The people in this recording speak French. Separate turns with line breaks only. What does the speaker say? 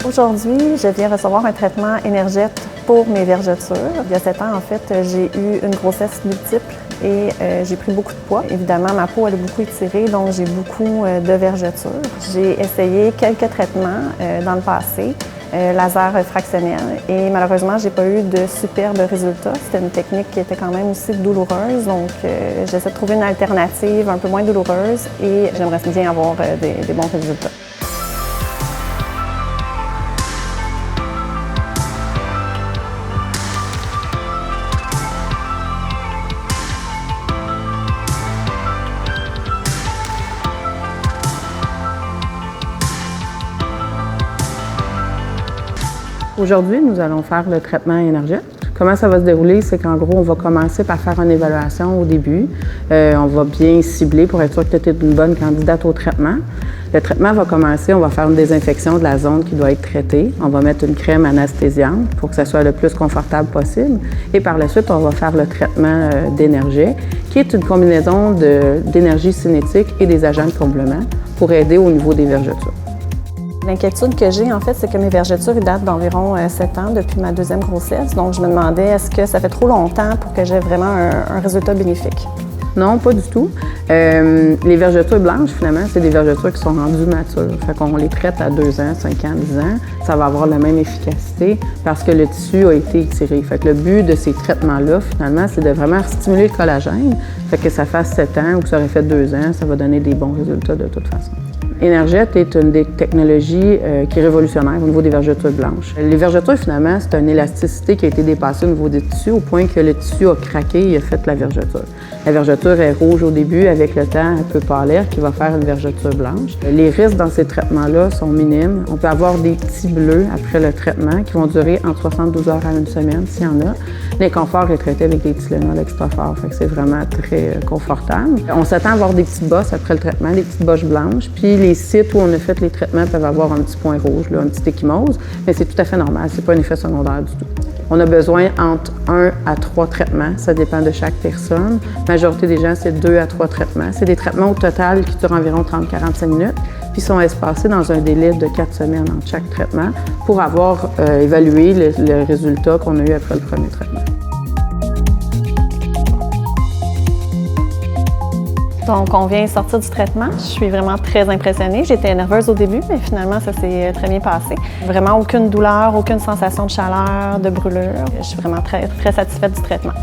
Aujourd'hui, je viens recevoir un traitement Énergette pour mes vergetures. Il y a 7 ans, en fait, j'ai eu une grossesse multiple et j'ai pris beaucoup de poids. Évidemment, ma peau elle est beaucoup étirée, donc j'ai beaucoup de vergetures. J'ai essayé quelques traitements dans le passé, laser fractionnel, et malheureusement, j'ai pas eu de superbes résultats. C'était une technique qui était quand même aussi douloureuse, donc j'essaie de trouver une alternative un peu moins douloureuse et j'aimerais bien avoir des bons résultats.
Aujourd'hui, nous allons faire le traitement Énergette. Comment ça va se dérouler? C'est qu'en gros, on va commencer par faire une évaluation au début. On va bien cibler pour être sûr que tu es une bonne candidate au traitement. Le traitement va commencer, on va faire une désinfection de la zone qui doit être traitée. On va mettre une crème anesthésiante pour que ça soit le plus confortable possible. Et par la suite, on va faire le traitement d'Énergette, qui est une combinaison d'énergie cinétique et des agents de comblement pour aider au niveau des vergetures.
L'inquiétude que j'ai, en fait, c'est que mes vergetures datent d'environ 7 ans depuis ma deuxième grossesse. Donc, je me demandais, est-ce que ça fait trop longtemps pour que j'aie vraiment un résultat bénéfique?
Non, pas du tout. Les vergetures blanches, finalement, c'est des vergetures qui sont rendues matures. Fait qu'on les traite à 2 ans, 5 ans, 10 ans. Ça va avoir la même efficacité parce que le tissu a été étiré. Fait que le but de ces traitements-là, finalement, c'est de vraiment stimuler le collagène. Fait que ça fasse 7 ans ou que ça aurait fait 2 ans, ça va donner des bons résultats de toute façon. Énergette est une des technologies qui est révolutionnaire au niveau des vergetures blanches. Les vergetures, finalement, c'est une élasticité qui a été dépassée au niveau des tissus au point que le tissu a craqué et a fait la vergeture. La vergeture est rouge au début, avec le temps, elle peut pâlir, qui va faire une vergeture blanche. Les risques dans ces traitements-là sont minimes. On peut avoir des petits bleus après le traitement qui vont durer entre 72 heures à 1 semaine, s'il y en a. L'inconfort est traité avec des Tylenol extra forts, fait que c'est vraiment très confortable. On s'attend à avoir des petites bosses après le traitement, des petites bosses blanches, puis les sites où on a fait les traitements peuvent avoir un petit point rouge, là, un petit échymose, mais c'est tout à fait normal, c'est pas un effet secondaire du tout. On a besoin entre 1 à 3 traitements, ça dépend de chaque personne. La majorité des gens, c'est 2 à 3 traitements. C'est des traitements au total qui durent environ 30-45 minutes, puis sont espacés dans un délai de 4 semaines entre chaque traitement pour avoir évalué le résultat qu'on a eu après le premier traitement.
Donc, on vient sortir du traitement. Je suis vraiment très impressionnée. J'étais nerveuse au début, mais finalement, ça s'est très bien passé. Vraiment aucune douleur, aucune sensation de chaleur, de brûlure. Je suis vraiment très, très satisfaite du traitement.